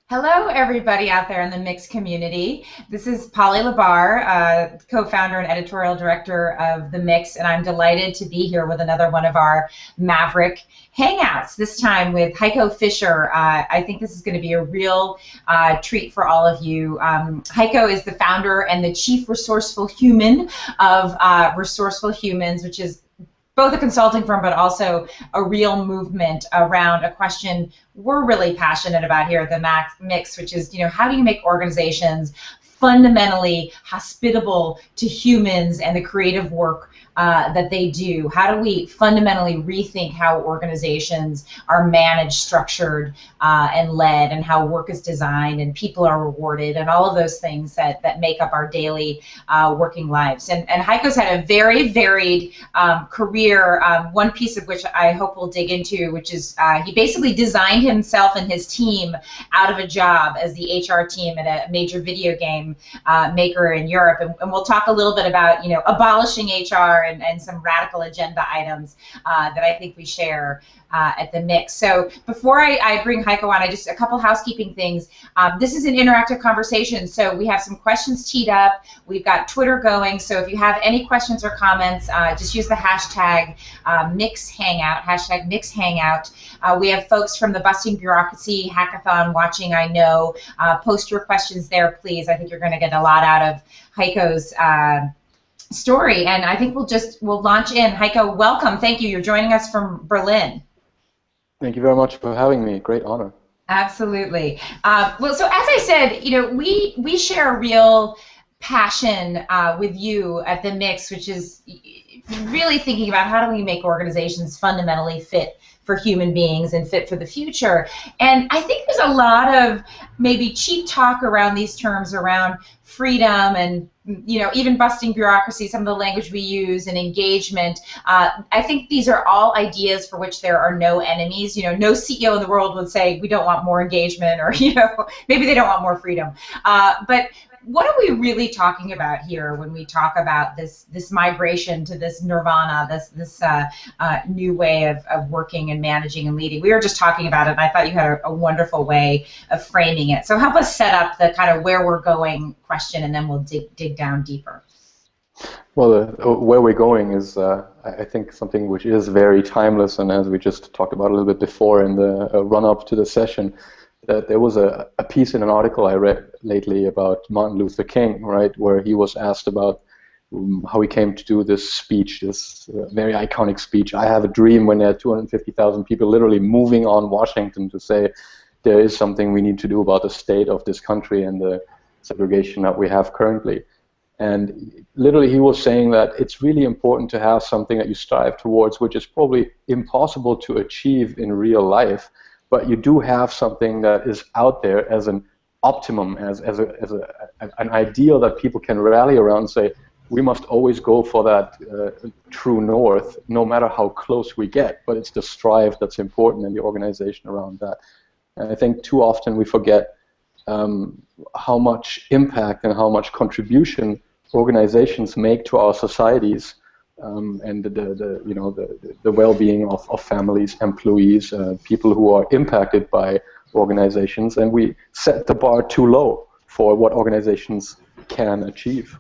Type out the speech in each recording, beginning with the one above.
Hello, everybody out there in the Mix community. This is Polly Labar, co-founder and editorial director of the Mix, and I'm delighted to be here with another one of our Maverick Hangouts, this time with Heiko Fischer. I think this is going to be a real treat for all of you. Heiko is the founder and the chief resourceful human of Resourceful Humans, which is both a consulting firm, but also a real movement around a question we're really passionate about here at the Mix, which is, how do you make organizations fundamentally hospitable to humans and the creative work that they do? How do we fundamentally rethink how organizations are managed, structured, and led, and how work is designed and people are rewarded, and all of those things that make up our daily working lives. And Heiko's had a very varied career, one piece of which I hope we'll dig into, which is he basically designed himself and his team out of a job as the HR team at a major video game maker in Europe, and we'll talk a little bit about abolishing HR and some radical agenda items that I think we share at the Mix. So before I bring Heiko on, a couple housekeeping things. This is an interactive conversation, so we have some questions teed up. We've got Twitter going, so if you have any questions or comments, just use the hashtag #MixHangout, hashtag #MixHangout. We have folks from the Busting Bureaucracy Hackathon watching, I know. Post your questions there, please. I think you're going to get a lot out of Heiko's story, and I think we'll launch in. Heiko, welcome. Thank you. You're joining us from Berlin. Thank you very much for having me. Great honor. Absolutely. Well, so as I said, we share a real passion with you at the Mix, which is really thinking about how do we make organizations fundamentally fit for human beings and fit for the future. And I think there's a lot of maybe cheap talk around these terms around freedom and even busting bureaucracy, some of the language we use, and engagement. I think these are all ideas for which there are no enemies. No CEO in the world would say we don't want more engagement, or maybe they don't want more freedom. But what are we really talking about here when we talk about this migration to this nirvana, this new way of working and managing and leading? We were just talking about it, and I thought you had a wonderful way of framing it. So help us set up the kind of where we're going question, and then we'll dig down deeper. Well, where we're going is, I think, something which is very timeless, and as we just talked about a little bit before in the run-up to the session, there was a piece in an article I read lately about Martin Luther King, right, where he was asked about how he came to do this speech, this very iconic speech. I have a dream, when there are 250,000 people literally moving on Washington to say there is something we need to do about the state of this country and the segregation that we have currently. And literally he was saying that it's really important to have something that you strive towards, which is probably impossible to achieve in real life, but you do have something that is out there as an optimum, as an ideal that people can rally around and say, we must always go for that true north, no matter how close we get, but it's the strive that's important in the organization around that. And I think too often we forget how much impact and how much contribution organizations make to our societies, and the well-being of families, employees, people who are impacted by organizations, and we set the bar too low for what organizations can achieve.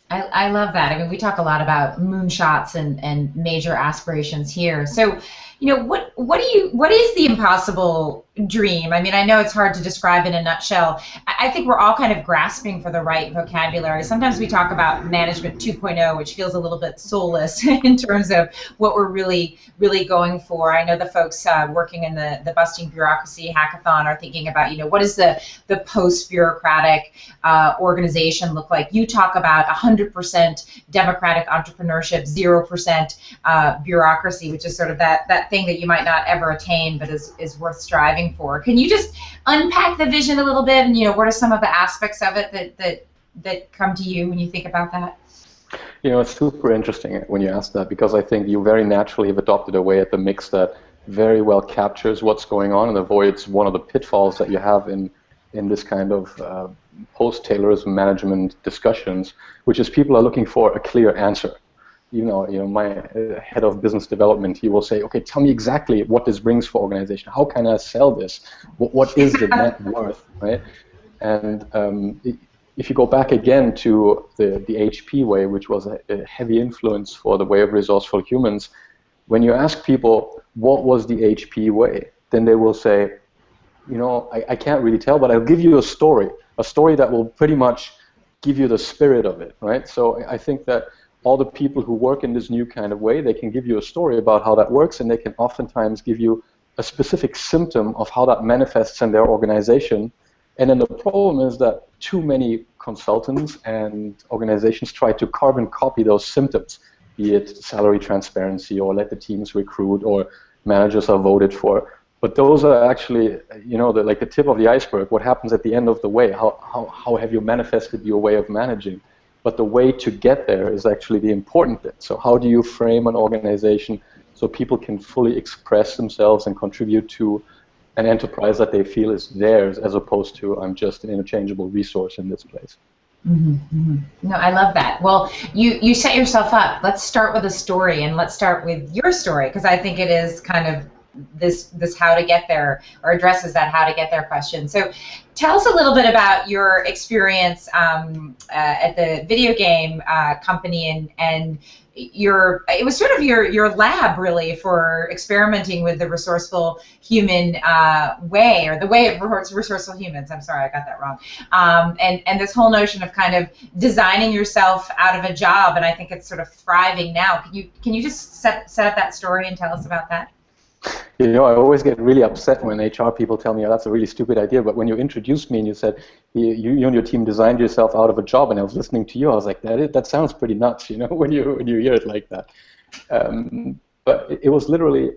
I love that. I mean, we talk a lot about moonshots and major aspirations here. So, what is the impossible dream? I mean, I know it's hard to describe in a nutshell. I think we're all kind of grasping for the right vocabulary. Sometimes we talk about management 2.0, which feels a little bit soulless in terms of what we're really going for. I know the folks working in the Busting Bureaucracy Hackathon are thinking about, what does the post-bureaucratic organization look like? You talk about 100% democratic entrepreneurship, 0% bureaucracy, which is sort of that thing that you might not ever attain, but is worth striving for. Can you just unpack the vision a little bit, and what are some of the aspects of it that come to you when you think about that? It's super interesting when you ask that, because I think you very naturally have adopted a way at the Mix that very well captures what's going on and avoids one of the pitfalls that you have in this kind of post-Taylorism management discussions, which is people are looking for a clear answer. my head of business development, he will say, okay, tell me exactly what this brings for organization. How can I sell this? What is the net worth, right? And if you go back again to the HP way, which was a heavy influence for the way of resourceful humans, when you ask people what was the HP way, then they will say, I can't really tell, but I'll give you a story that will pretty much give you the spirit of it, right? So I think that all the people who work in this new kind of way, they can give you a story about how that works, and they can oftentimes give you a specific symptom of how that manifests in their organization. And then the problem is that too many consultants and organizations try to carbon copy those symptoms, be it salary transparency or let the teams recruit or managers are voted for. But those are actually, like the tip of the iceberg. What happens at the end of the way? How have you manifested your way of managing? But the way to get there is actually the important bit. So how do you frame an organization so people can fully express themselves and contribute to an enterprise that they feel is theirs, as opposed to I'm just an interchangeable resource in this place? Mm-hmm, mm-hmm. No, I love that. Well, you set yourself up. Let's start with a story, and let's start with your story, because I think it is kind of this how to get there, or addresses that how to get there question. So tell us a little bit about your experience at the video game company, and it was sort of your lab, really, for experimenting with the resourceful human way, or the way of resourceful humans. I'm sorry, I got that wrong. And this whole notion of kind of designing yourself out of a job, and I think it's sort of thriving now. Can you just set up that story and tell us about that? I always get really upset when HR people tell me, oh, that's a really stupid idea. But when you introduced me and you said you and your team designed yourself out of a job, and I was listening to you, I was like, that sounds pretty nuts, when you hear it like that. But it was literally,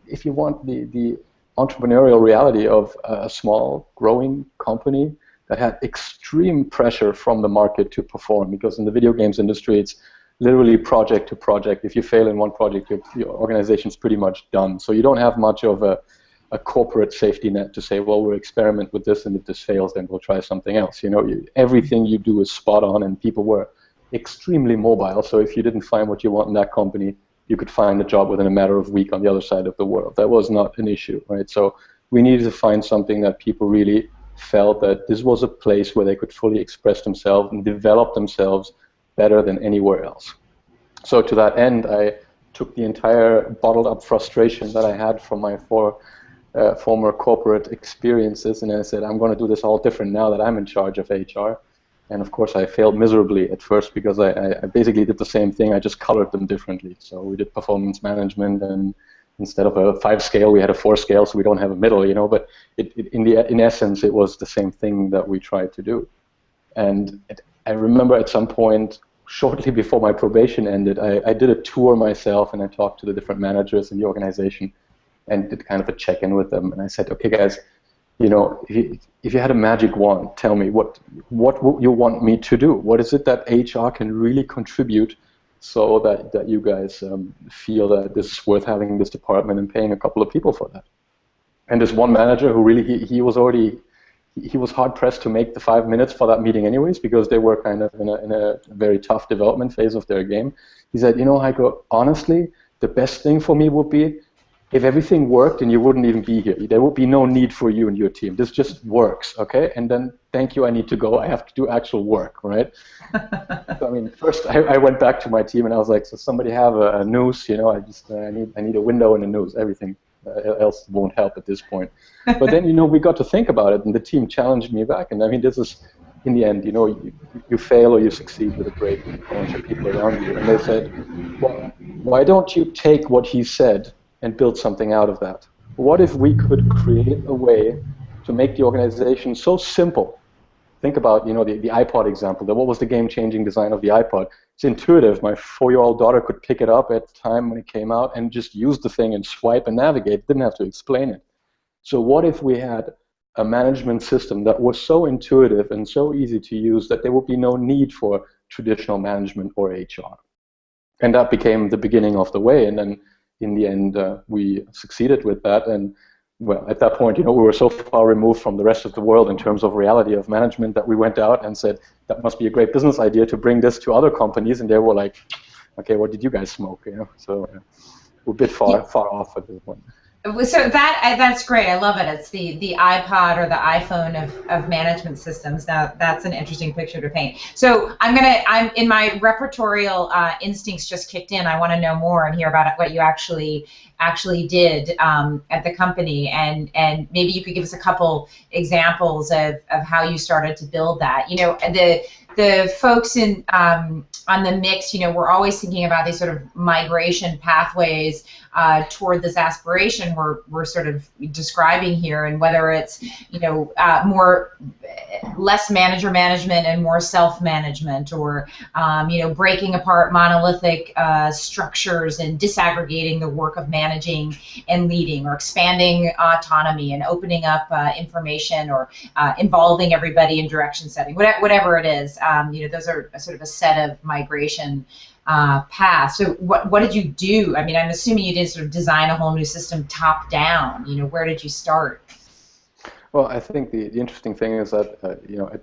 if you want the entrepreneurial reality of a small, growing company that had extreme pressure from the market to perform, because in the video games industry, it's literally project to project. If you fail in one project, your organization's pretty much done. So you don't have much of a corporate safety net to say, well, we'll experiment with this, and if this fails, then we'll try something else. Everything you do is spot on, and people were extremely mobile. So if you didn't find what you want in that company, you could find a job within a matter of a week on the other side of the world. That was not an issue, right? So we needed to find something that people really felt that this was a place where they could fully express themselves and develop themselves better than anywhere else. So to that end, I took the entire bottled up frustration that I had from my former corporate experiences, and I said, I'm going to do this all different now that I'm in charge of HR. And of course I failed miserably at first, because I basically did the same thing, I just colored them differently. So we did performance management, and instead of a 5 scale, we had a 4 scale, so we don't have a middle, but in essence, it was the same thing that we tried to do. And I remember at some point, shortly before my probation ended, I did a tour myself, and I talked to the different managers in the organization and did kind of a check-in with them. And I said, okay, guys, if you had a magic wand, tell me what would you want me to do? What is it that HR can really contribute so that you guys feel that this is worth having this department and paying a couple of people for that? And this one manager who really, he was hard-pressed to make the 5 minutes for that meeting anyways, because they were kind of in a very tough development phase of their game. He said, Heiko, honestly, the best thing for me would be if everything worked and you wouldn't even be here. There would be no need for you and your team. This just works, okay? And then, thank you, I need to go. I have to do actual work, right? So, first I went back to my team and I was like, so somebody have a noose, I need a window and a noose. Everything else won't help at this point. But then, we got to think about it, and the team challenged me back. And this is, in the end, you fail or you succeed with a great bunch of people around you. And they said, well, why don't you take what he said and build something out of that? What if we could create a way to make the organization so simple? Think about, the iPod example. What was the game-changing design of the iPod? It's intuitive. My 4-year-old daughter could pick it up at the time when it came out and just use the thing and swipe and navigate. Didn't have to explain it. So what if we had a management system that was so intuitive and so easy to use that there would be no need for traditional management or HR? And that became the beginning of the way. And then in the end, we succeeded with that. And well, at that point, we were so far removed from the rest of the world in terms of reality of management that we went out and said, that must be a great business idea to bring this to other companies. And they were like, okay, what did you guys smoke? So we're a bit far off at this point. So that's great. I love it. It's the iPod or the iPhone of management systems. Now that's an interesting picture to paint. So I'm in my repertorial instincts just kicked in. I want to know more and hear about what you actually did at the company, and maybe you could give us a couple examples of how you started to build that. The folks on the mix, we're always thinking about these sort of migration pathways toward this aspiration we're sort of describing here, and whether it's less manager management and more self-management, or breaking apart monolithic structures and disaggregating the work of managing and leading, or expanding autonomy and opening up information, or involving everybody in direction setting, whatever it is. Those are sort of a set of migration paths. So what did you do? I mean, I'm assuming you did sort of design a whole new system top down. Where did you start? Well, I think the interesting thing is that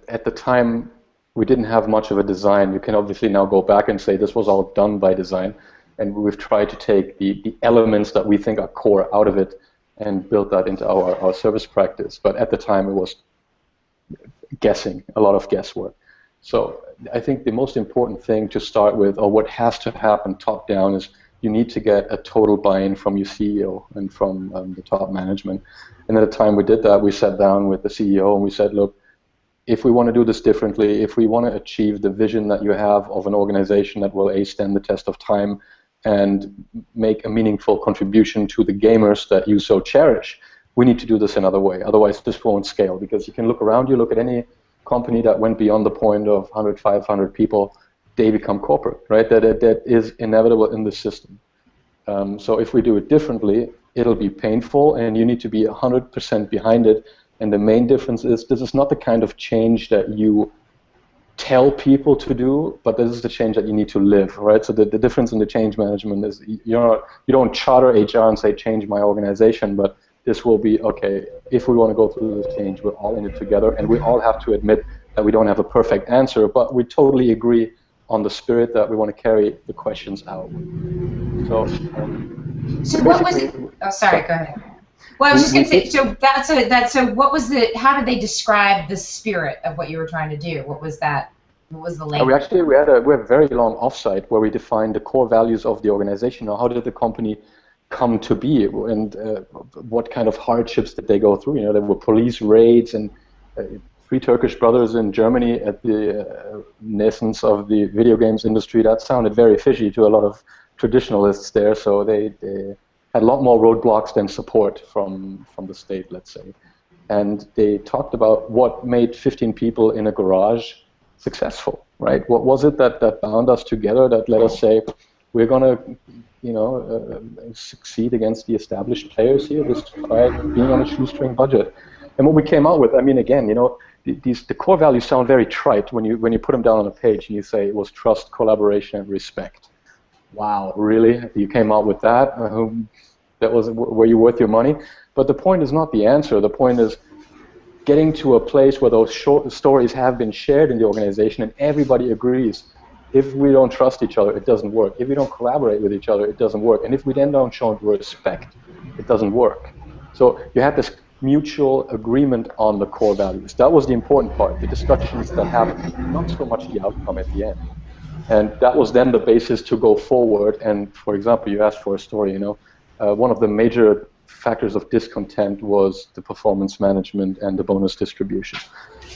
at the time we didn't have much of a design. You can obviously now go back and say this was all done by design, and we've tried to take the elements that we think are core out of it and build that into our service practice. But at the time it was guessing, a lot of guesswork. So I think the most important thing to start with, or what has to happen top down, is you need to get a total buy-in from your CEO and from the top management. And at the time we did that, we sat down with the CEO and we said, look, if we want to do this differently, if we want to achieve the vision that you have of an organization that will stand the test of time and make a meaningful contribution to the gamers that you so cherish, we need to do this another way. Otherwise this won't scale, because you can look around you, look at any company that went beyond the point of 100, 500 people, they become corporate, right? That is inevitable in the system. So if we do it differently, it'll be painful, and you need to be 100% behind it. And the main difference is this is not the kind of change that you tell people to do, but this is the change that you need to live, right? So the difference in the change management is you don't charter HR and say, change my organization, but this will be, okay, if we want to go through this change, we're all in it together, and we all have to admit that we don't have a perfect answer, but we totally agree on the spirit that we want to carry the questions out. So what was it? Oh, sorry, go ahead. Well, I was just going to say, so what was how did they describe the spirit of what you were trying to do? What was that? What was the language? We had a very long offsite where we defined the core values of the organization. How did the company come to be, and what kind of hardships did they go through? There were police raids and 3 Turkish brothers in Germany at the nascence of the video games industry. That sounded very fishy to a lot of traditionalists there, so they had a lot more roadblocks than support from the state, let's say. And they talked about what made 15 people in a garage successful, right? What was it that bound us together, that let us say, we're going to succeed against the established players here, despite being on a shoestring budget? And what we came out with, I mean, again, the core values sound very trite when you put them down on a page and you say it was trust, collaboration, and respect. Wow, really? You came out with that? Were you worth your money? But the point is not the answer. The point is getting to a place where those short stories have been shared in the organization and everybody agrees. If we don't trust each other, it doesn't work. If we don't collaborate with each other, it doesn't work. And if we then don't show respect, it doesn't work. So you had this mutual agreement on the core values. That was the important part, the discussions that happened, not so much the outcome at the end. And that was then the basis to go forward. And for example, you asked for a story, one of the major factors of discontent was the performance management and the bonus distribution.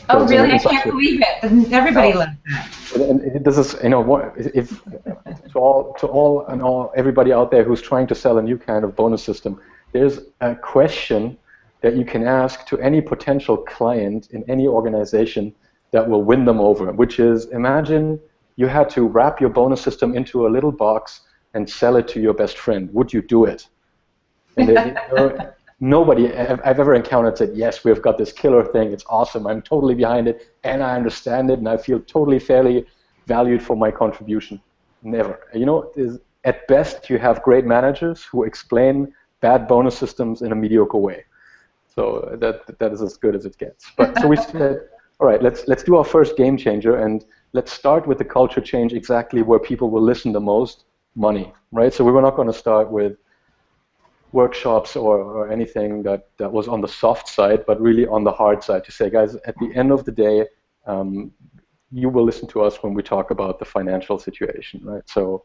Oh, really? I can't believe it. Everybody loves that. And this is, if to everybody out there who's trying to sell a new kind of bonus system, there's a question that you can ask to any potential client in any organization that will win them over, which is, imagine you had to wrap your bonus system into a little box and sell it to your best friend. Would you do it? And nobody I've ever encountered said, yes, we've got this killer thing, it's awesome, I'm totally behind it, and I understand it, and I feel totally fairly valued for my contribution. Never. At best, you have great managers who explain bad bonus systems in a mediocre way. So that is as good as it gets. But so we said, all right, let's do our first game changer, and let's start with the culture change exactly where people will listen the most, money, right? So we were not going to start with workshops or anything that was on the soft side, but really on the hard side to say, guys, at the end of the day, you will listen to us when we talk about the financial situation, right? So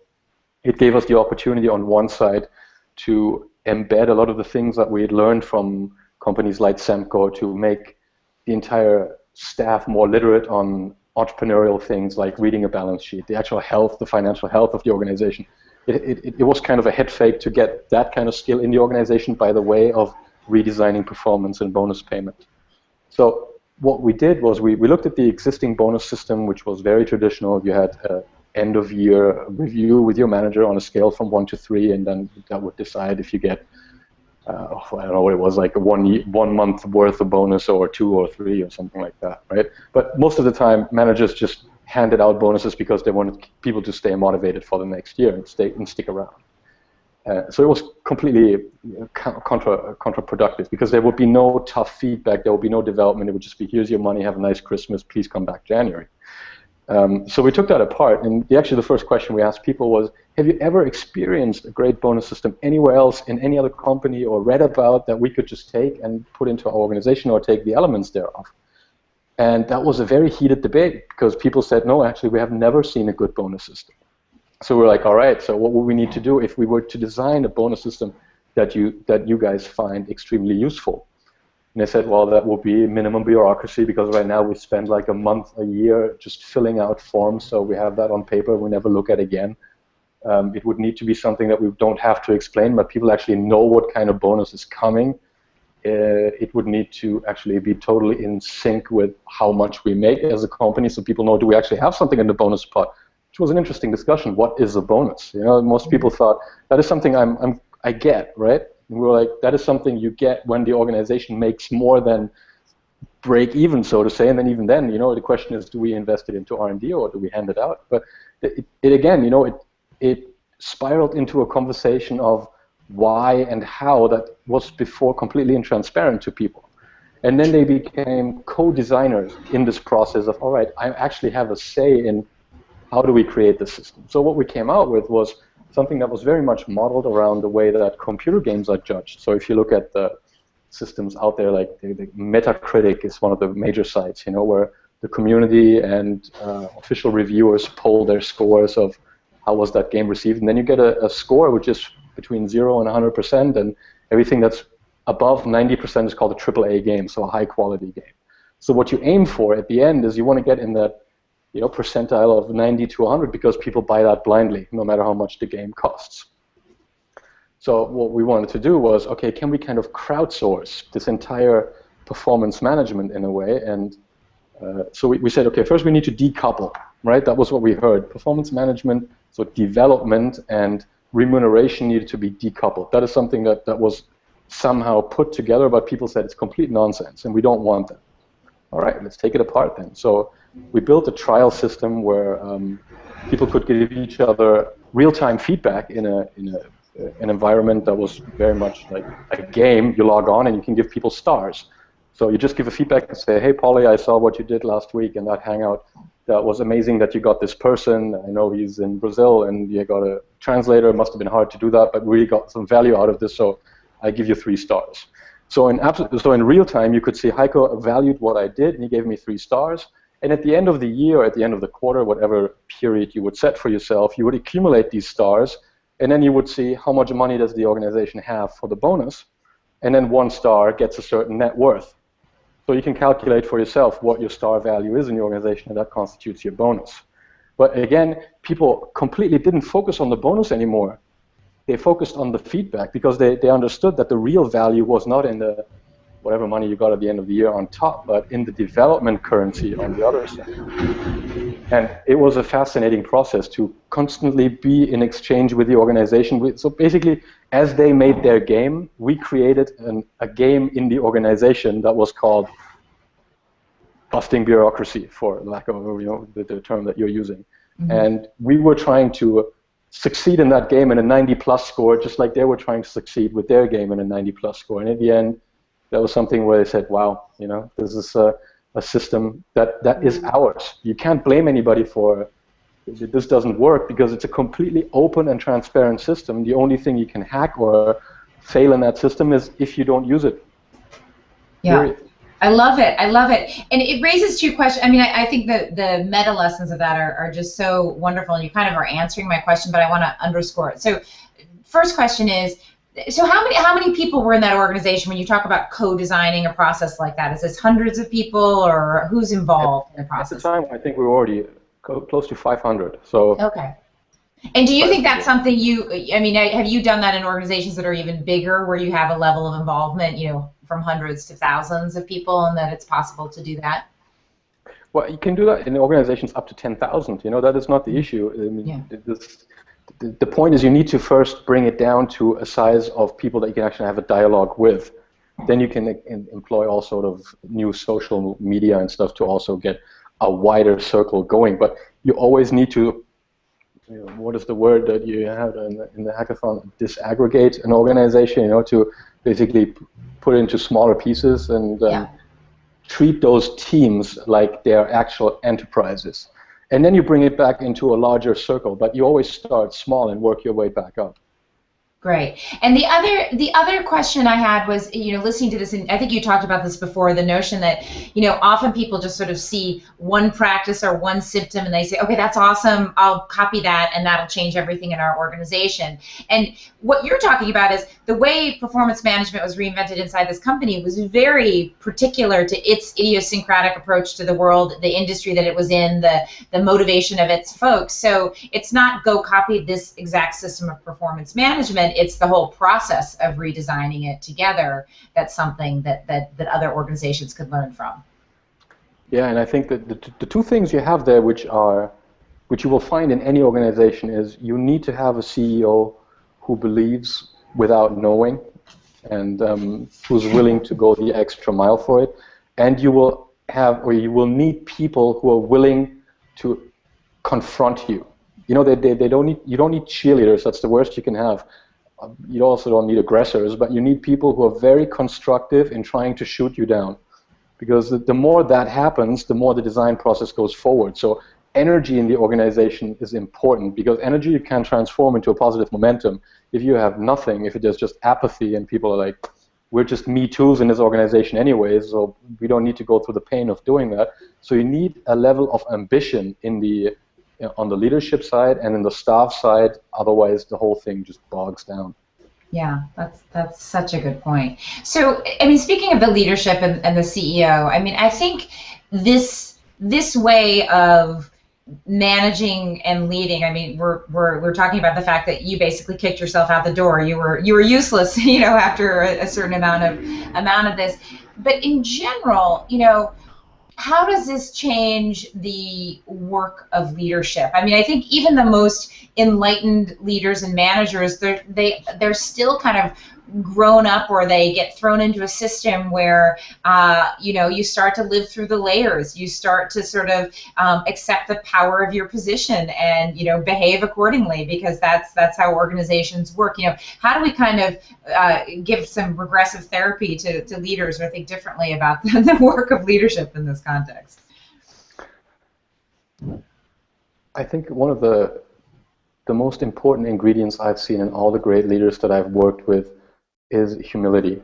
it gave us the opportunity on one side to embed a lot of the things that we had learned from companies like Semco to make the entire staff more literate on entrepreneurial things like reading a balance sheet, the actual health, the financial health of the organization. It was kind of a head fake to get that kind of skill in the organization by the way of redesigning performance and bonus payment. So what we did was we looked at the existing bonus system, which was very traditional. You had an end-of-year review with your manager on a scale from 1 to 3, and then that would decide if you get, I don't know what it was, like a 1 month worth of bonus or 2 or 3 or something like that, right? But most of the time, managers just handed out bonuses because they wanted people to stay motivated for the next year and stick around. So it was completely counterproductive because there would be no tough feedback, there would be no development. It would just be, here's your money, have a nice Christmas, please come back January. So we took that apart, and actually the first question we asked people was, have you ever experienced a great bonus system anywhere else in any other company or read about that we could just take and put into our organization or take the elements thereof? And that was a very heated debate because people said, no, actually we have never seen a good bonus system. So we're like, all right, so what would we need to do if we were to design a bonus system that you guys find extremely useful? And they said, well, that will be minimum bureaucracy because right now we spend like a month a year just filling out forms, so we have that on paper we never look at again. It would need to be something that we don't have to explain, but people actually know what kind of bonus is coming. It would need to actually be totally in sync with how much we make as a company, so people know, do we actually have something in the bonus pot? Which was an interesting discussion. What is a bonus? You know, most people thought that is something I get, right? And we were like, that is something you get when the organization makes more than break even, so to say. And then even then, you know, the question is, do we invest it into R&D or do we hand it out? But it again, you know, it spiraled into a conversation of why and how that was before completely intransparent to people. And then they became co-designers in this process of, all right, I actually have a say in how do we create the system. So what we came out with was something that was very much modeled around the way that computer games are judged. So if you look at the systems out there, like the Metacritic is one of the major sites, you know, where the community and official reviewers poll their scores of how was that game received, and then you get a score which is between 0 and 100%, and everything that's above 90% is called a AAA game, so a high-quality game. So what you aim for at the end is you want to get in that, you know, percentile of 90 to 100 because people buy that blindly, no matter how much the game costs. So what we wanted to do was, okay, can we kind of crowdsource this entire performance management in a way? And so we said, okay, first we need to decouple, right? That was what we heard. Performance management, so development and remuneration needed to be decoupled. That is something that was somehow put together, but people said it's complete nonsense and we don't want that. All right, let's take it apart then. So we built a trial system where people could give each other real-time feedback in an environment that was very much like a game. You log on and you can give people stars. So you just give a feedback and say, hey, Polly, I saw what you did last week in that hangout. That was amazing that you got this person. I know he's in Brazil and you got a translator. It must have been hard to do that, but really got some value out of this, so I give you 3 stars. So in real time, you could see Heiko valued what I did, and he gave me 3 stars. And at the end of the year, or at the end of the quarter, whatever period you would set for yourself, you would accumulate these stars, and then you would see how much money does the organization have for the bonus, and then 1 star gets a certain net worth. So you can calculate for yourself what your star value is in your organization, and that constitutes your bonus. But again, people completely didn't focus on the bonus anymore. They focused on the feedback because they understood that the real value was not in the whatever money you got at the end of the year on top, but in the development currency on the other side. And it was a fascinating process to constantly be in exchange with the organization. So basically, as they made their game, we created a game in the organization that was called busting bureaucracy, for lack of the term that you're using. Mm-hmm. And we were trying to succeed in that game in a 90+ score, just like they were trying to succeed with their game in a 90+ score. And at the end, that was something where they said, wow, this is a system that is ours. You can't blame anybody for this doesn't work because it's a completely open and transparent system. The only thing you can hack or fail in that system is if you don't use it. Yeah. Period. I love it. I love it. And it raises two questions. I mean, I think the meta lessons of that are just so wonderful, and you kind of are answering my question, but I want to underscore it. So first question is, so how many people were in that organization when you talk about co-designing a process like that? Is this hundreds of people, or who's involved in the process? At the time, I think we were already close to 500. So. Okay. And do you think that's something I mean, have you done that in organizations that are even bigger, where you have a level of involvement, from hundreds to thousands of people, and that it's possible to do that? Well, you can do that in organizations up to 10,000. That is not the issue. I mean, the point is you need to first bring it down to a size of people that you can actually have a dialogue with. Then you can employ all sort of new social media and stuff to also get a wider circle going. But you always need to, what is the word that you have in the hackathon? Disaggregate an organization, to basically put it into smaller pieces and treat those teams like they're actual enterprises. And then you bring it back into a larger circle, but you always start small and work your way back up. Great. And the other question I had was, listening to this, and I think you talked about this before, the notion that, often people just sort of see one practice or one symptom and they say, okay, that's awesome, I'll copy that and that'll change everything in our organization. And what you're talking about is the way performance management was reinvented inside this company was very particular to its idiosyncratic approach to the world, the industry that it was in, the motivation of its folks. So it's not go copy this exact system of performance management. It's the whole process of redesigning it together. That's something that other organizations could learn from. Yeah, and I think that the two things you have there, which you will find in any organization, is you need to have a CEO who believes without knowing, and who's willing to go the extra mile for it, and you will need people who are willing to confront you. You don't need cheerleaders. That's the worst you can have. You also don't need aggressors, but you need people who are very constructive in trying to shoot you down. Because the more that happens, the more the design process goes forward. So energy in the organization is important, because energy you can transform into a positive momentum. If you have nothing, if there's just apathy and people are like, we're just me too's in this organization anyways, so we don't need to go through the pain of doing that. So you need a level of ambition on the leadership side and in the staff side, otherwise the whole thing just bogs down. Yeah, that's such a good point. So, I mean, speaking of the leadership and the CEO, I mean, I think this way of managing and leading, I mean, we're talking about the fact that you basically kicked yourself out the door. You were useless, after a certain amount of this. But in general, how does this change the work of leadership? I mean, I think even the most enlightened leaders and managers, they're still kind of grown up, or they get thrown into a system where you start to live through the layers. You start to sort of accept the power of your position and behave accordingly, because that's how organizations work. How do we kind of give some regressive therapy to leaders, or think differently about the work of leadership in this context? I think one of the most important ingredients I've seen in all the great leaders that I've worked with is humility.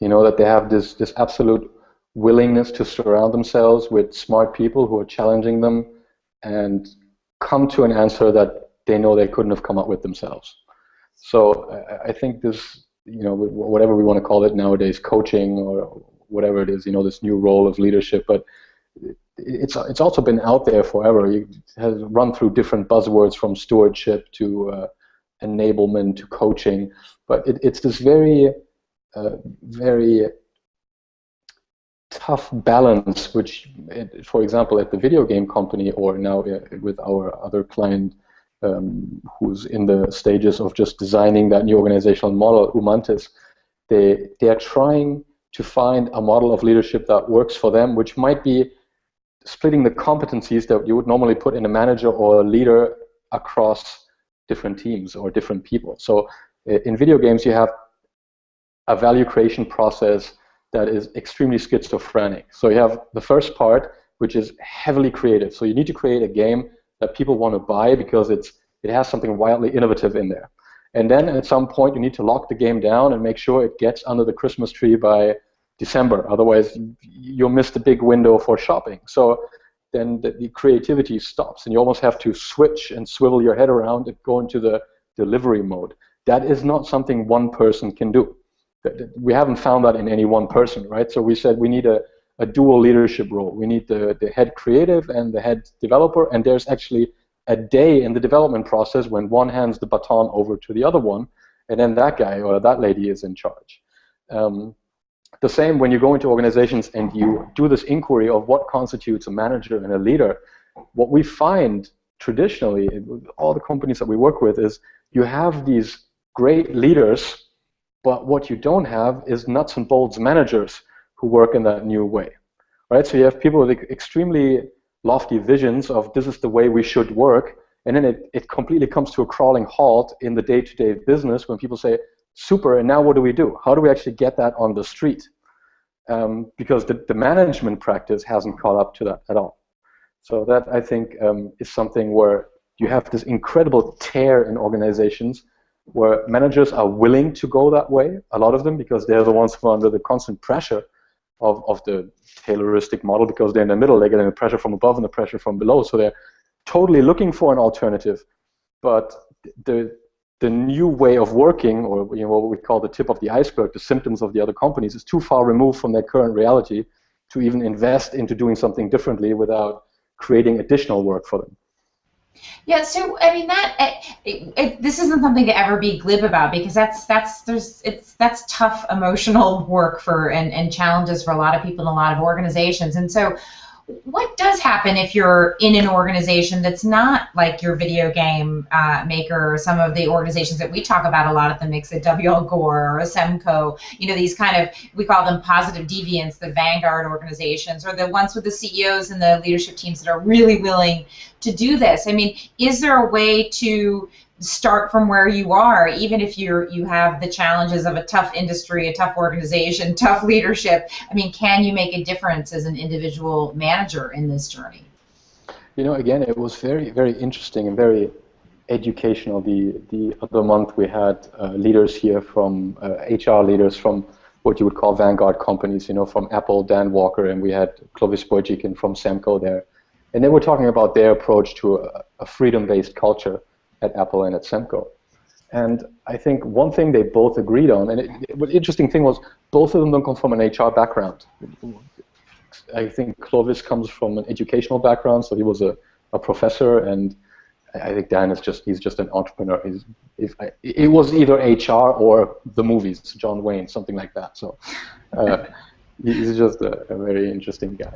That they have this absolute willingness to surround themselves with smart people who are challenging them and come to an answer that they know they couldn't have come up with themselves. So I think this, whatever we want to call it nowadays, coaching or whatever it is, this new role of leadership, but it's also been out there forever. It has run through different buzzwords, from stewardship to enablement to coaching, but it's this very tough balance, which, for example, at the video game company, or now with our other client who's in the stages of just designing that new organizational model, Umantis, they are trying to find a model of leadership that works for them, which might be splitting the competencies that you would normally put in a manager or a leader across different teams or different people. So in video games, you have a value creation process that is extremely schizophrenic. So you have the first part, which is heavily creative. So you need to create a game that people want to buy because it has something wildly innovative in there. And then at some point you need to lock the game down and make sure it gets under the Christmas tree by December. Otherwise you'll miss the big window for shopping. So then the creativity stops and you almost have to switch and swivel your head around and go into the delivery mode. That is not something one person can do. We haven't found that in any one person, right? So we said we need a dual leadership role. We need the head creative and the head developer, and there's actually a day in the development process when one hands the baton over to the other one, and then that guy or that lady is in charge. The same when you go into organizations and you do this inquiry of what constitutes a manager and a leader, what we find traditionally in all the companies that we work with is you have these great leaders, but what you don't have is nuts and bolts managers who work in that new way, right? So you have people with extremely lofty visions of this is the way we should work, and then it completely comes to a crawling halt in the day-to-day business when people say, super, and now what do we do? How do we actually get that on the street? Because the management practice hasn't caught up to that at all. So that, I think, is something where you have this incredible tear in organizations where managers are willing to go that way, a lot of them, because they're the ones who are under the constant pressure of the Tayloristic model, because they're in the middle, they're getting the pressure from above and the pressure from below, so they're totally looking for an alternative. But the new way of working, or what we call the tip of the iceberg, the symptoms of the other companies, is too far removed from their current reality to even invest into doing something differently without creating additional work for them. Yeah, so I mean this isn't something to ever be glib about, because that's tough emotional work and challenges for a lot of people in a lot of organizations. And so what does happen if you're in an organization that's not like your video game maker or some of the organizations that we talk about a lot at the Mix, at W.L. Gore or a Semco, these kind of, we call them positive deviants, the vanguard organizations, or the ones with the CEOs and the leadership teams that are really willing to do this? I mean, is there a way to start from where you are, even if you have the challenges of a tough industry, a tough organization, tough leadership? I mean, can you make a difference as an individual manager in this journey? Again, it was very, very interesting and very educational. The other month we had leaders here from HR leaders from what you would call vanguard companies, from Apple, Dan Walker, and we had Clovis Boyjikin from Semco there. And they were talking about their approach to a freedom-based culture at Apple and at Semco. And I think one thing they both agreed on, and the interesting thing was both of them don't come from an HR background. I think Clovis comes from an educational background, so he was a professor, and I think Dan is he's just an entrepreneur. It was either HR or the movies, John Wayne, something like that. So he's just a very interesting guy.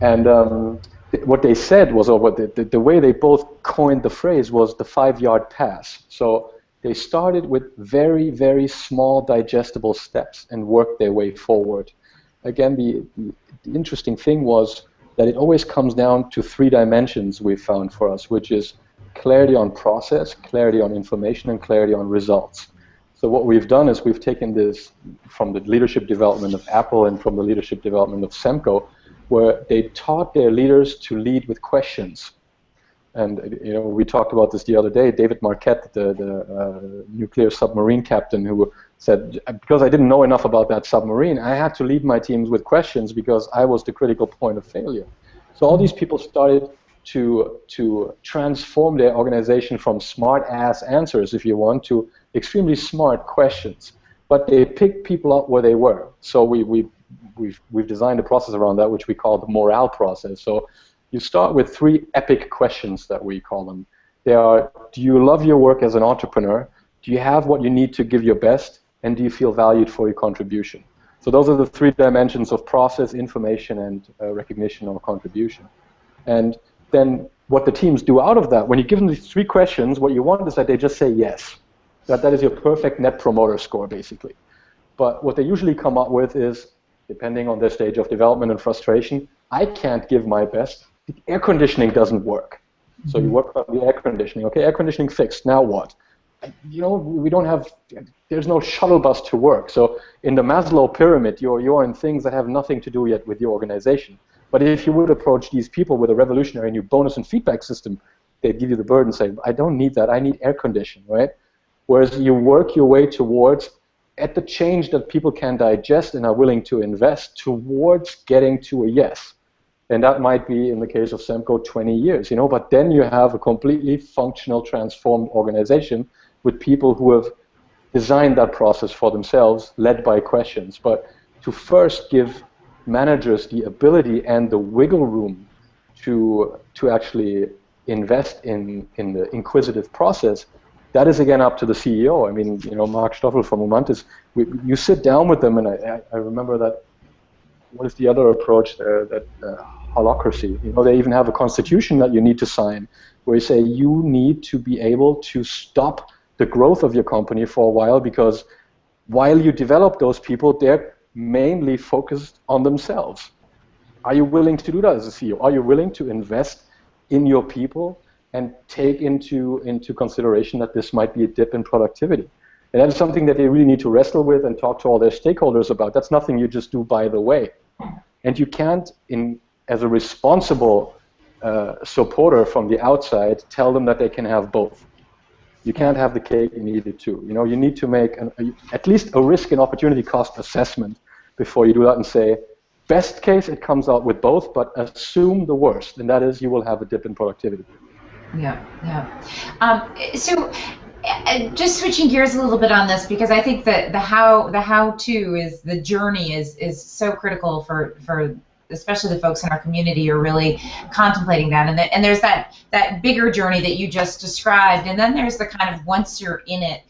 And what they said was, or the way they both coined the phrase was the 5-yard pass. So they started with very, very small digestible steps and worked their way forward. Again, the interesting thing was that it always comes down to 3 dimensions we found for us, which is clarity on process, clarity on information, and clarity on results. So what we've done is we've taken this from the leadership development of Apple and from the leadership development of Semco, where they taught their leaders to lead with questions. And we talked about this the other day. David Marquette, the nuclear submarine captain, who said, because I didn't know enough about that submarine, I had to lead my teams with questions because I was the critical point of failure. So all these people started to transform their organization from smart-ass answers, if you want, to extremely smart questions. But they picked people up where they were. So we've designed a process around that, which we call the morale process. So you start with 3 epic questions that we call them. They are, do you love your work as an entrepreneur? Do you have what you need to give your best? And do you feel valued for your contribution? So those are the 3 dimensions of process, information, and recognition or contribution. And then what the teams do out of that, when you give them these 3 questions, what you want is that they just say yes. That is your perfect net promoter score, basically. But what they usually come up with is, depending on their stage of development and frustration, I can't give my best. The air conditioning doesn't work. So you work on the air conditioning. Okay, air conditioning fixed. Now what? we don't have, there's no shuttle bus to work. So in the Maslow pyramid, you're in things that have nothing to do yet with your organization. But if you would approach these people with a revolutionary new bonus and feedback system, they'd give you the bird and say, I don't need that, I need air conditioning, right? Whereas you work your way towards, at the change that people can digest and are willing to invest towards getting to a yes. And that might be, in the case of Semco, 20 years, but then you have a completely functional, transformed organization with people who have designed that process for themselves, led by questions. But to first give managers the ability and the wiggle room to actually invest in the inquisitive process, that is again up to the CEO. I mean, Mark Stoffel from Umantis, you sit down with them, and I remember that, what is the other approach there, that holacracy. They even have a constitution that you need to sign, where you say you need to be able to stop the growth of your company for a while, because while you develop those people, they're mainly focused on themselves. Are you willing to do that as a CEO? Are you willing to invest in your people and take into consideration that this might be a dip in productivity? And that is something that they really need to wrestle with and talk to all their stakeholders about. That's nothing you just do by the way. And you can't, as a responsible supporter from the outside, tell them that they can have both. You can't have the cake and eat it too. You need to make at least a risk and opportunity cost assessment before you do that and say, best case, it comes out with both, but assume the worst, and that is you will have a dip in productivity. Yeah. So just switching gears a little bit on this, because I think that the how-to is, the journey is so critical for especially the folks in our community are really contemplating that. And there's that bigger journey that you just described, and then there's the kind of once you're in it,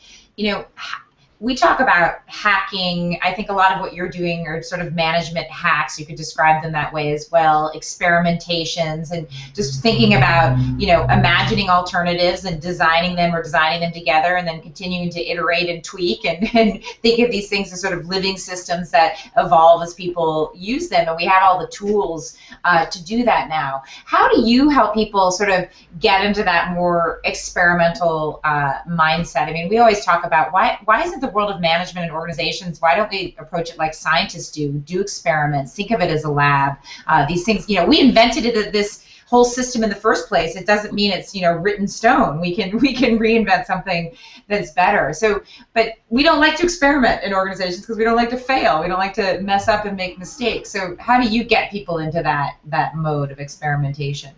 we talk about hacking. I think a lot of what you're doing are sort of management hacks. You could describe them that way as well. Experimentations, and just thinking about, imagining alternatives and designing them together, and then continuing to iterate and tweak and think of these things as sort of living systems that evolve as people use them. And we have all the tools to do that now. How do you help people sort of get into that more experimental mindset? I mean, we always talk about why isn't the world of management and organizations, why don't we approach it like scientists do experiments, think of it as a lab, these things, we invented this whole system in the first place. It doesn't mean it's, written stone. We can reinvent something that's better. So, but we don't like to experiment in organizations because we don't like to fail. We don't like to mess up and make mistakes. So how do you get people into that mode of experimentation?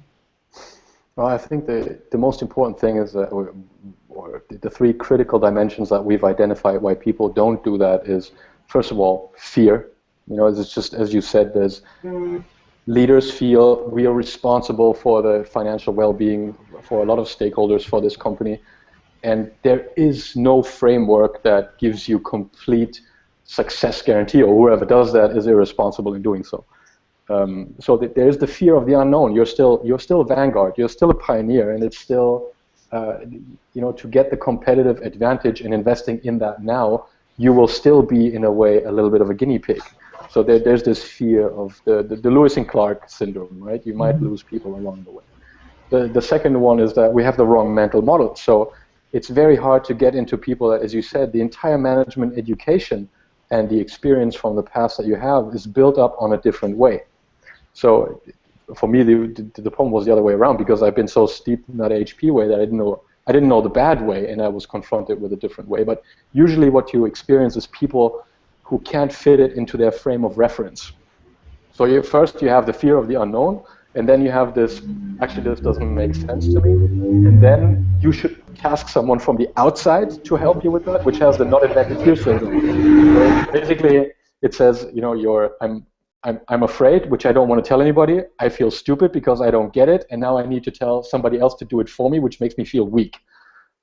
Well, I think the most important thing is that, or the three critical dimensions that we've identified why people don't do that is, first of all, fear. It's just, as you said, there's leaders feel we are responsible for the financial well-being for a lot of stakeholders for this company, and there is no framework that gives you complete success guarantee, or whoever does that is irresponsible in doing so. So there's the fear of the unknown. You're still a vanguard. You're still a pioneer, and it's still to get the competitive advantage in investing in that now, you will still be, in a way, a little bit of a guinea pig. So there's this fear of the Lewis and Clark syndrome, right? You might lose people along the way. The second one is that we have the wrong mental model. So it's very hard to get into people, as you said, the entire management education and the experience from the past that you have is built up on a different way. So for me, the problem was the other way around, because I've been so steeped in that HP way that I didn't know the bad way, and I was confronted with a different way. But usually what you experience is people who can't fit it into their frame of reference. So first you have the fear of the unknown, and then you have this, actually this doesn't make sense to me, and then you should task someone from the outside to help you with that, which has the not invented here syndrome. So basically, it says, I'm afraid, which I don't want to tell anybody. I feel stupid because I don't get it, and now I need to tell somebody else to do it for me, which makes me feel weak.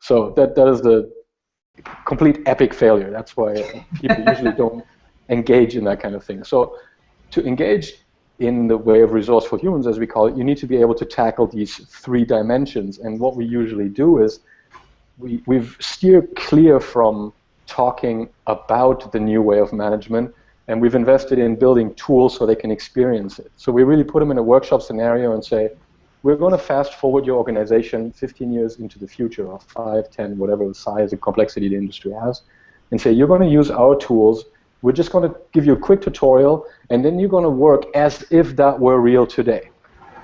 So that is the complete epic failure. That's why people usually don't engage in that kind of thing. So to engage in the way of resourceful humans, as we call it, you need to be able to tackle these three dimensions. And what we usually do is we've steered clear from talking about the new way of management, and we've invested in building tools so they can experience it. So we really put them in a workshop scenario and say, we're going to fast forward your organization 15 years into the future, or 5, 10, whatever the size and complexity the industry has, and say, you're going to use our tools. We're just going to give you a quick tutorial, and then you're going to work as if that were real today.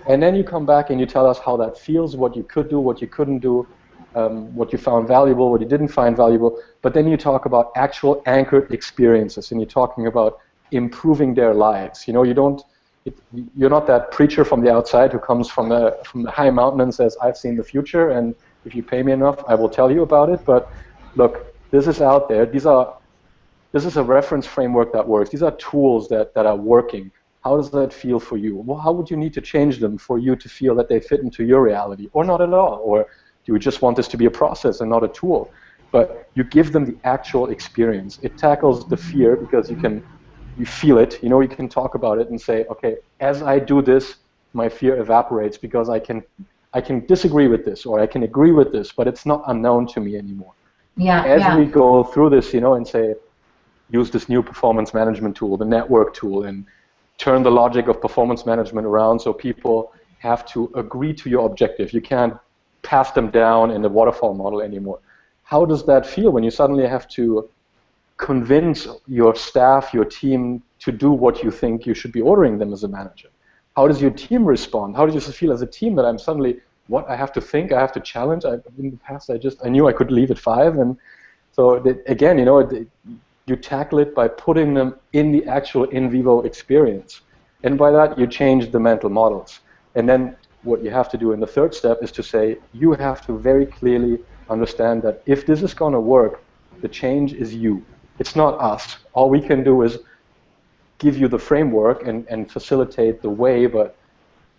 And then you come back and you tell us how that feels, what you could do, what you couldn't do, what you found valuable, what you didn't find valuable. But then you talk about actual anchored experiences, and you're talking about improving their lives. You know, you're not that preacher from the outside who comes from the high mountain and says, I've seen the future, and if you pay me enough, I will tell you about it. But look, this is out there. This is a reference framework that works. These are tools that are working. How does that feel for you? Well, how would you need to change them for you to feel that they fit into your reality, or not at all? Or do you just want this to be a process and not a tool? But you give them the actual experience. It tackles the fear because you feel it. You know, you can talk about it and say, okay, as I do this, my fear evaporates because I can disagree with this, or I can agree with this, but it's not unknown to me anymore. As we go through this, you know, and say, use this new performance management tool, the network tool, and turn the logic of performance management around so people have to agree to your objective. You can't pass them down in the waterfall model anymore. How does that feel when you suddenly have to convince your staff, your team, to do what you think you should be ordering them as a manager? How does your team respond? How do you feel as a team that I'm suddenly, what, I have to think, I have to challenge? In the past, I knew I could leave at 5, and so again, you know, you tackle it by putting them in the actual in vivo experience. And by that, you change the mental models. And then what you have to do in the third step is to say, you have to very clearly understand that if this is going to work, the change is you. It's not us. All we can do is give you the framework and facilitate the way, but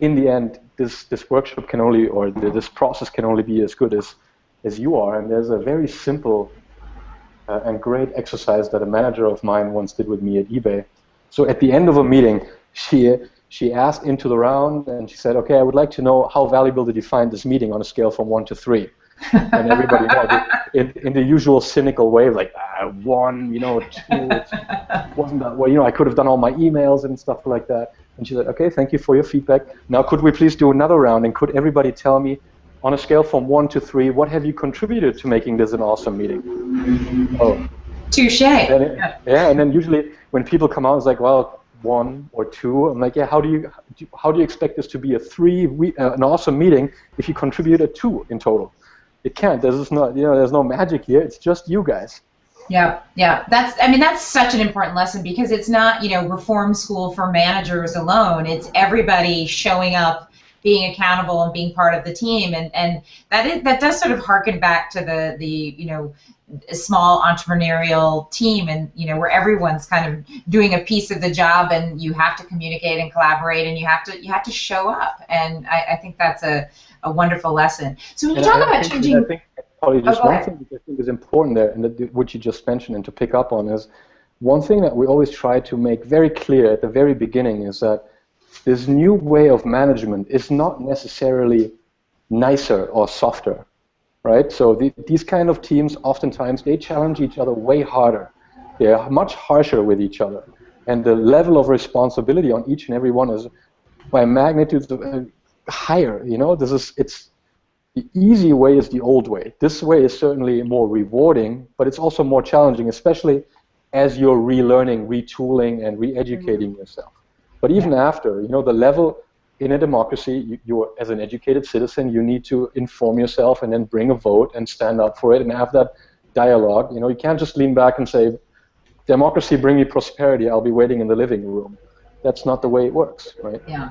in the end, this workshop can only, or this process can only be as good as you are. And there's a very simple and great exercise that a manager of mine once did with me at eBay. So at the end of a meeting, she asked into the round, and she said, okay, I would like to know how valuable did you find this meeting on a scale from 1 to 3? And everybody knows in the usual cynical way, like, 1, 2, it wasn't that well, I could have done all my emails and stuff like that. And she said, okay, thank you for your feedback. Now could we please do another round, and could everybody tell me, on a scale from 1 to 3, what have you contributed to making this an awesome meeting? Oh, touche. Yeah, and then usually when people come out, it's like, well, 1 or 2. I'm like, yeah, how do you expect this to be a 3, an awesome meeting if you contribute a 2 in total? It can't. There's no magic here. It's just you guys. Yeah. That's such an important lesson, because it's not, reform school for managers alone. It's everybody showing up, being accountable, and being part of the team, and that does sort of harken back to the small entrepreneurial team, and where everyone's kind of doing a piece of the job, and you have to communicate and collaborate, and you have to show up, and I think that's a wonderful lesson. So when you talk about changing, I think probably just one thing that I think is important there, and what you just mentioned, and to pick up on, is one thing that we always try to make very clear at the very beginning is that this new way of management is not necessarily nicer or softer, right? So these kind of teams, oftentimes, they challenge each other way harder. They're much harsher with each other. And the level of responsibility on each and every one is by magnitudes higher. It's the easy way is the old way. This way is certainly more rewarding, but it's also more challenging, especially as you're relearning, retooling, and re-educating yourself. But even after, the level in a democracy, you're as an educated citizen, you need to inform yourself and then bring a vote and stand up for it and have that dialogue. You can't just lean back and say, democracy, bring me prosperity, I'll be waiting in the living room. That's not the way it works, right? Yeah,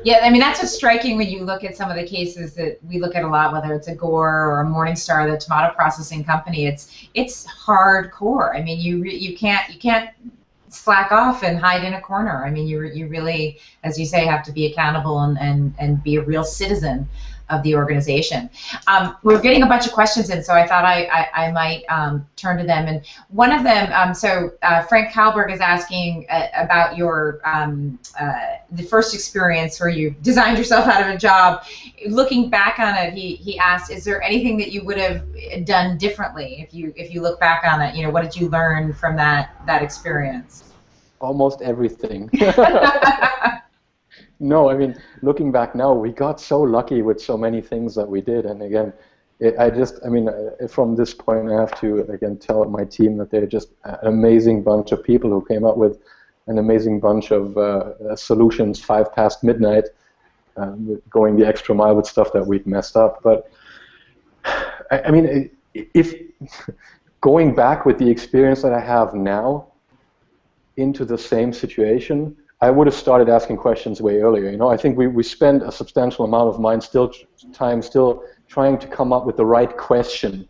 that's what's striking when you look at some of the cases that we look at a lot, whether it's a Gore or a Morningstar, the tomato processing company. It's hardcore. You can't slack off and hide in a corner. You really, as you say, have to be accountable and be a real citizen of the organization. We're getting a bunch of questions in, so I thought I might turn to them. And one of them, Frank Kalberg is asking about your the first experience where you designed yourself out of a job. Looking back on it, he asked, is there anything that you would have done differently if you look back on it? What did you learn from that experience? Almost everything. No, I mean, looking back now, we got so lucky with so many things that we did. And again, from this point, I have to, again, tell my team that they're just an amazing bunch of people who came up with an amazing bunch of solutions 5 past midnight, going the extra mile with stuff that we'd messed up. But, I mean, if going back with the experience that I have now into the same situation, I would have started asking questions way earlier. You know, I think we spend a substantial amount of time still trying to come up with the right question,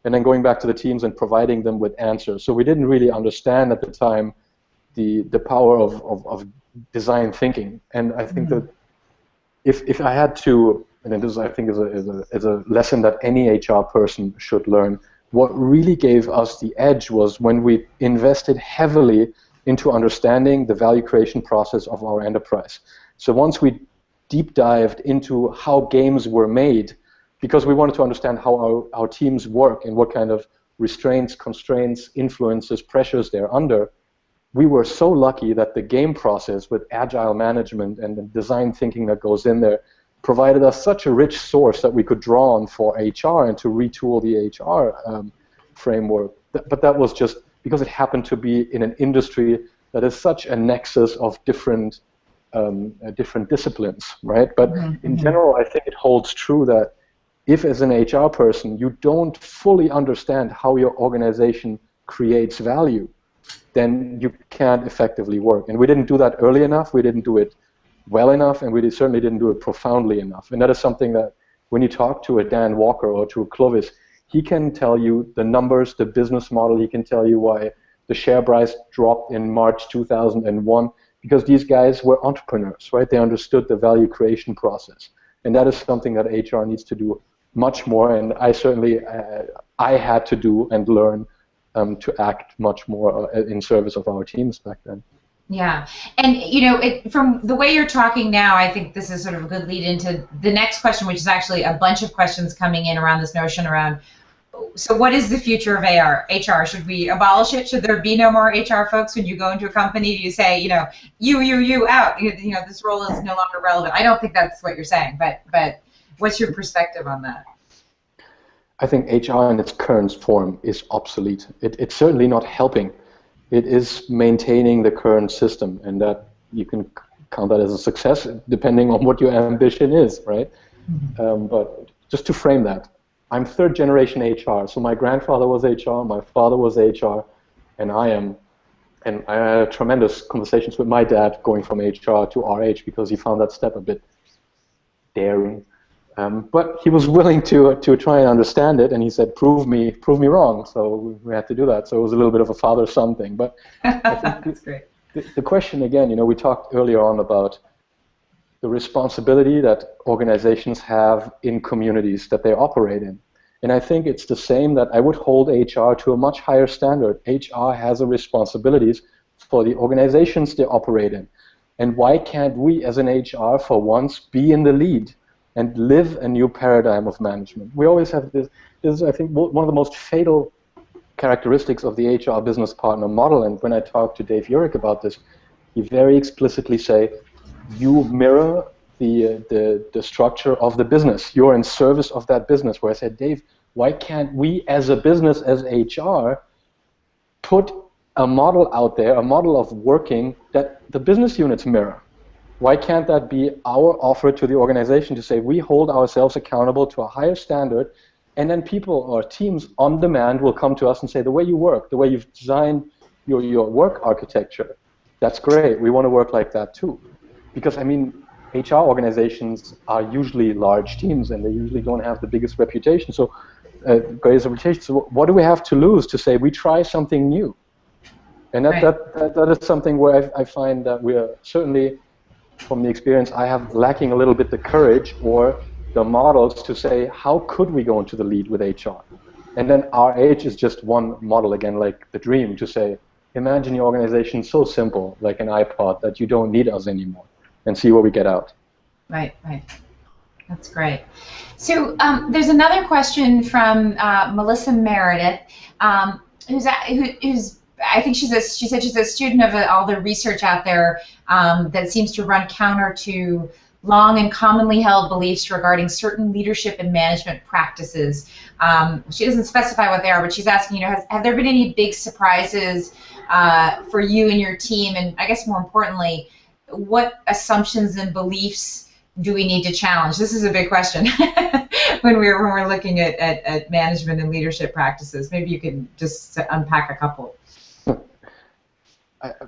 and then going back to the teams and providing them with answers. So we didn't really understand at the time the power of design thinking. And I think that if I had to, and this I think is a lesson that any HR person should learn, what really gave us the edge was when we invested heavily into understanding the value creation process of our enterprise. So once we deep dived into how games were made, because we wanted to understand how our teams work and what kind of restraints, constraints, influences, pressures they're under, we were so lucky that the game process with agile management and the design thinking that goes in there provided us such a rich source that we could draw on for HR and to retool the HR framework. But that was just because it happened to be in an industry that is such a nexus of different disciplines, right? But in general, I think it holds true that if, as an HR person, you don't fully understand how your organization creates value, then you can't effectively work. And we didn't do that early enough, we didn't do it well enough, and we certainly didn't do it profoundly enough. And that is something that when you talk to a Dan Walker or to a Clovis, he can tell you the numbers, the business model, he can tell you why the share price dropped in March 2001, because these guys were entrepreneurs, right? They understood the value creation process. And that is something that HR needs to do much more, and I certainly, I had to do and learn to act much more in service of our teams back then. Yeah, and you know, from the way you're talking now, I think this is sort of a good lead into the next question, which is actually a bunch of questions coming in around this notion around, so what is the future of HR? Should we abolish it? Should there be no more HR folks? When you go into a company, do you say, you know, you out, you know, this role is no longer relevant? I don't think that's what you're saying, but what's your perspective on that? I think HR in its current form is obsolete. It's certainly not helping. It is maintaining the current system, and that you can count that as a success depending on what your ambition is, right? But just to frame that, I'm third generation HR. So my grandfather was HR, my father was HR, and I am. And I had tremendous conversations with my dad going from HR to RH because he found that step a bit daring. But he was willing to try and understand it, and he said, prove me wrong. So we had to do that. So it was a little bit of a father-son thing. But I think that's great. The question again, you know, we talked earlier on about the responsibility that organizations have in communities that they operate in. And I think it's the same that I would hold HR to a much higher standard. HR has a responsibilities for the organizations they operate in. And why can't we as an HR for once be in the lead and live a new paradigm of management? We always have this is, I think, one of the most fatal characteristics of the HR business partner model. And when I talk to Dave Urich about this, he very explicitly say, you mirror the structure of the business. You're in service of that business. Where I said, Dave, why can't we as a business, as HR, put a model out there, a model of working that the business units mirror? Why can't that be our offer to the organization to say we hold ourselves accountable to a higher standard, and then people or teams on demand will come to us and say, the way you work, the way you've designed your work architecture, that's great. We want to work like that too. Because, I mean, HR organizations are usually large teams, and they usually don't have the biggest reputation. So, greatest reputation. So what do we have to lose to say we try something new? And that is something where I find that we are certainly, from the experience I have, lacking a little bit the courage or the models to say, how could we go into the lead with HR? And then RH is just one model, again, like the dream, to say, imagine your organization so simple, like an iPod, that you don't need us anymore, and see what we get out. Right. That's great. So there's another question from Melissa Meredith, who's I think she said she's a student of all the research out there that seems to run counter to long and commonly held beliefs regarding certain leadership and management practices. She doesn't specify what they are, but she's asking, have there been any big surprises for you and your team? And I guess more importantly, what assumptions and beliefs do we need to challenge? This is a big question when we're looking at management and leadership practices. Maybe you can just unpack a couple.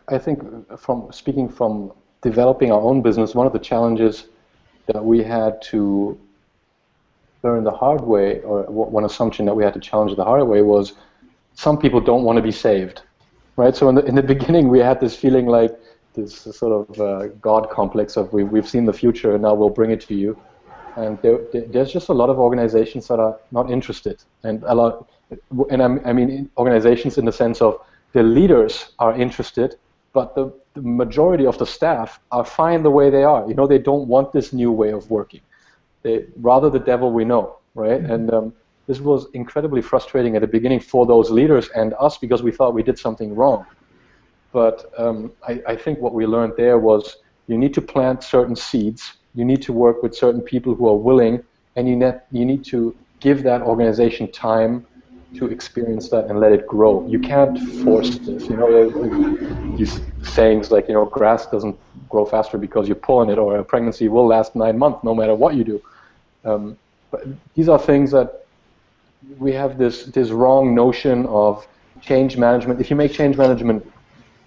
I think speaking from developing our own business, one of the challenges that we had to learn the hard way, or one assumption that we had to challenge the hard way, was some people don't want to be saved, right? So in the beginning, we had this feeling like this sort of God complex of we've seen the future and now we'll bring it to you, and there's just a lot of organizations that are not interested, and I mean organizations in the sense of the leaders are interested, but the majority of the staff are fine the way they are. They don't want this new way of working. Rather the devil we know, right? Mm-hmm. And this was incredibly frustrating at the beginning for those leaders and us, because we thought we did something wrong. But I think what we learned there was you need to plant certain seeds, you need to work with certain people who are willing, and you need to give that organization time to experience that and let it grow. You can't force this. These sayings like, grass doesn't grow faster because you pull on it, or a pregnancy will last 9 months no matter what you do. But these are things that we have this wrong notion of change management. If you make change management,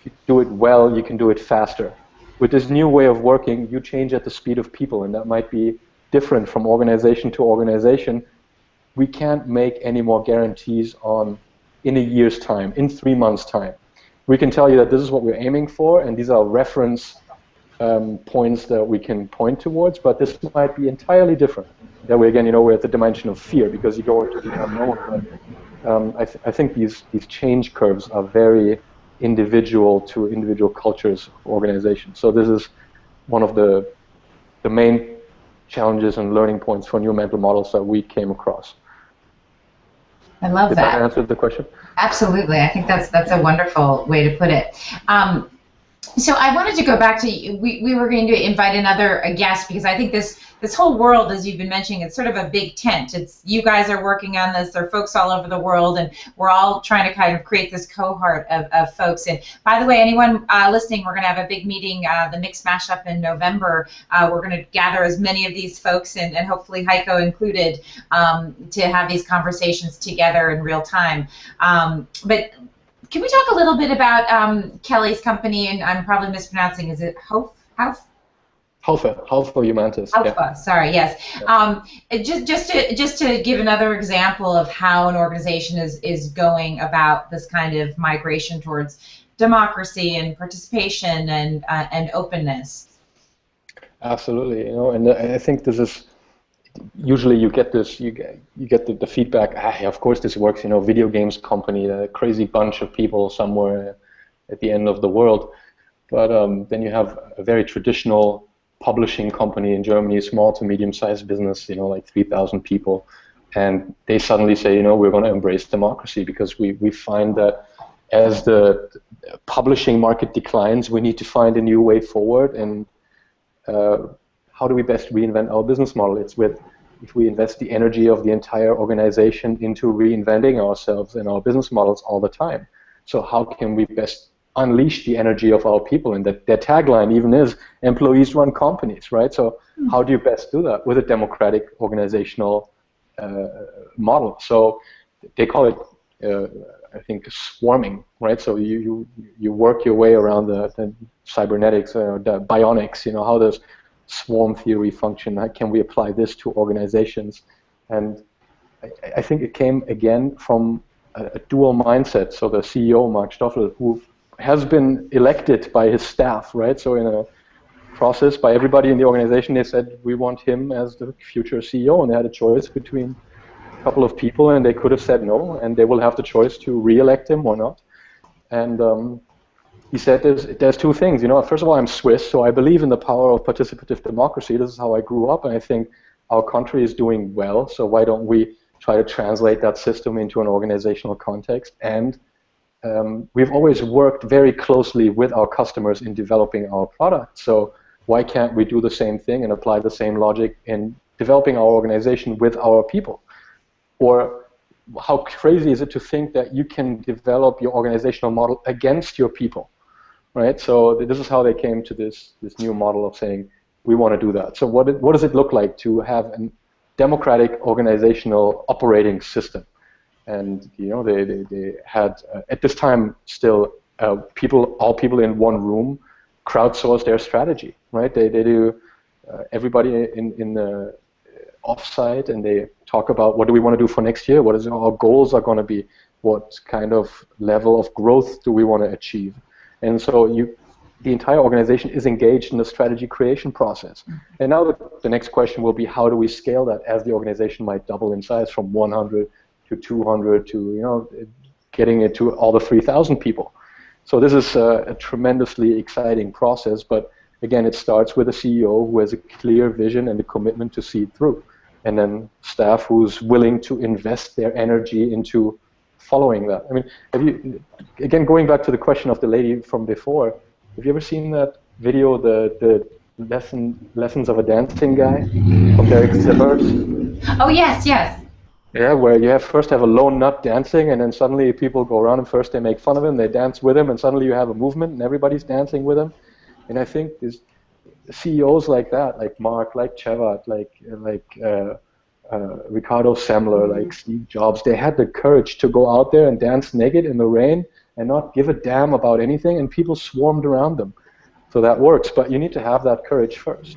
if you do it well, you can do it faster. With this new way of working, you change at the speed of people, and that might be different from organization to organization. We can't make any more guarantees on in a year's time, in 3 months' time. We can tell you that this is what we're aiming for, and these are reference points that we can point towards, but this might be entirely different. That way, again, we're at the dimension of fear, because you go into the unknown. But I think these change curves are very individual to individual cultures, organizations. So this is one of the main challenges and learning points for new mental models that we came across. I love that. Did that answer the question? Absolutely. I think that's a wonderful way to put it. So I wanted to go back to, we were going to invite a guest, because I think this whole world, as you've been mentioning, it's sort of a big tent. It's you guys are working on this. There are folks all over the world, and we're all trying to kind of create this cohort of folks. And by the way, anyone listening, we're going to have a big meeting, the Mix Mashup in November. We're going to gather as many of these folks, and hopefully Heiko included, to have these conversations together in real time. But can we talk a little bit about Kelly's company? And I'm probably mispronouncing. Is it Haufe Humantis. Haufe, yeah. Sorry, yes. Just to give another example of how an organization is going about this kind of migration towards democracy and participation and openness. Absolutely, and I think this is usually you get the feedback. Of course this works. Video games company, a crazy bunch of people somewhere at the end of the world. But then you have a very traditional publishing company in Germany, small to medium-sized business, like 3,000 people, and they suddenly say, we're going to embrace democracy, because we find that as the publishing market declines, we need to find a new way forward. And how do we best reinvent our business model? It's if we invest the energy of the entire organization into reinventing ourselves and our business models all the time. So how can we best unleash the energy of our people? And that their tagline even is employees run companies, right? So how do you best do that? With a democratic organizational model. So they call it, I think, swarming, right? So you work your way around the cybernetics, the bionics, how does swarm theory function? How can we apply this to organizations? And I think it came again from a dual mindset. So the CEO, Mark Stoffel, who has been elected by his staff, right? So in a process by everybody in the organization, they said, we want him as the future CEO, and they had a choice between a couple of people, and they could have said no, and they will have the choice to re-elect him or not. And he said there's two things. First of all, I'm Swiss, so I believe in the power of participative democracy. This is how I grew up, and I think our country is doing well, so why don't we try to translate that system into an organizational context? And we've always worked very closely with our customers in developing our product. So why can't we do the same thing and apply the same logic in developing our organization with our people? Or how crazy is it to think that you can develop your organizational model against your people, right? So this is how they came to this new model of saying, we want to do that. So what does it look like to have a democratic organizational operating system? And they had at this time still all people in one room crowdsource their strategy, right? They do everybody in the offsite, and they talk about what do we want to do for next year, what is our goals are going to be, what kind of level of growth do we want to achieve. And so the entire organization is engaged in the strategy creation process. And now the next question will be, how do we scale that as the organization might double in size from 100 to 200 to getting it to all the 3,000 people. So this is a tremendously exciting process, but again, it starts with a CEO who has a clear vision and a commitment to see it through, and then staff who's willing to invest their energy into following that. I mean, again, going back to the question of the lady from before, have you ever seen that video, the lessons of a dancing guy from Derek Zimmers? Oh yes, yes. Yeah, where you first have a lone nut dancing, and then suddenly people go around and first they make fun of him, they dance with him, and suddenly you have a movement and everybody's dancing with him. And I think these CEOs like that, like Mark, like Chevat, like Ricardo Semler, like Steve Jobs, they had the courage to go out there and dance naked in the rain and not give a damn about anything, and people swarmed around them. So that works, but you need to have that courage first.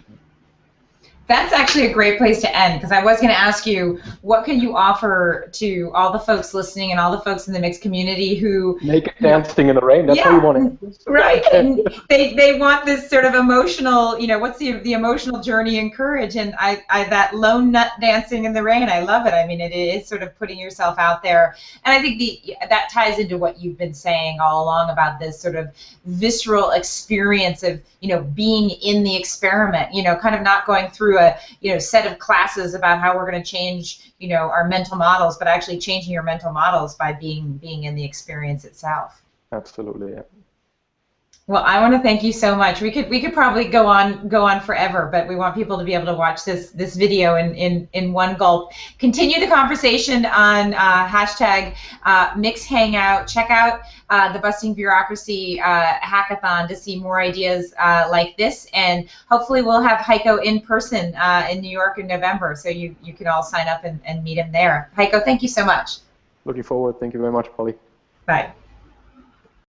That's actually a great place to end, because I was going to ask you, what can you offer to all the folks listening and all the folks in the mixed community who... Naked dancing in the rain, that's what you want to... Right, and they want this sort of emotional, what's the emotional journey and courage, and I that lone nut dancing in the rain, I love it. I mean, it is sort of putting yourself out there, and I think that ties into what you've been saying all along about this sort of visceral experience of, being in the experiment, kind of not going through a set of classes about how we're going to change our mental models, but actually changing your mental models by being in the experience itself. Absolutely, yeah. Well, I want to thank you so much. We could probably go on forever, but we want people to be able to watch this video in one gulp. Continue the conversation on hashtag Mix Hangout. Check out the Busting Bureaucracy hackathon to see more ideas like this, and hopefully we'll have Heiko in person in New York in November, so you can all sign up and meet him there. Heiko, thank you so much. Looking forward. Thank you very much, Polly. Bye.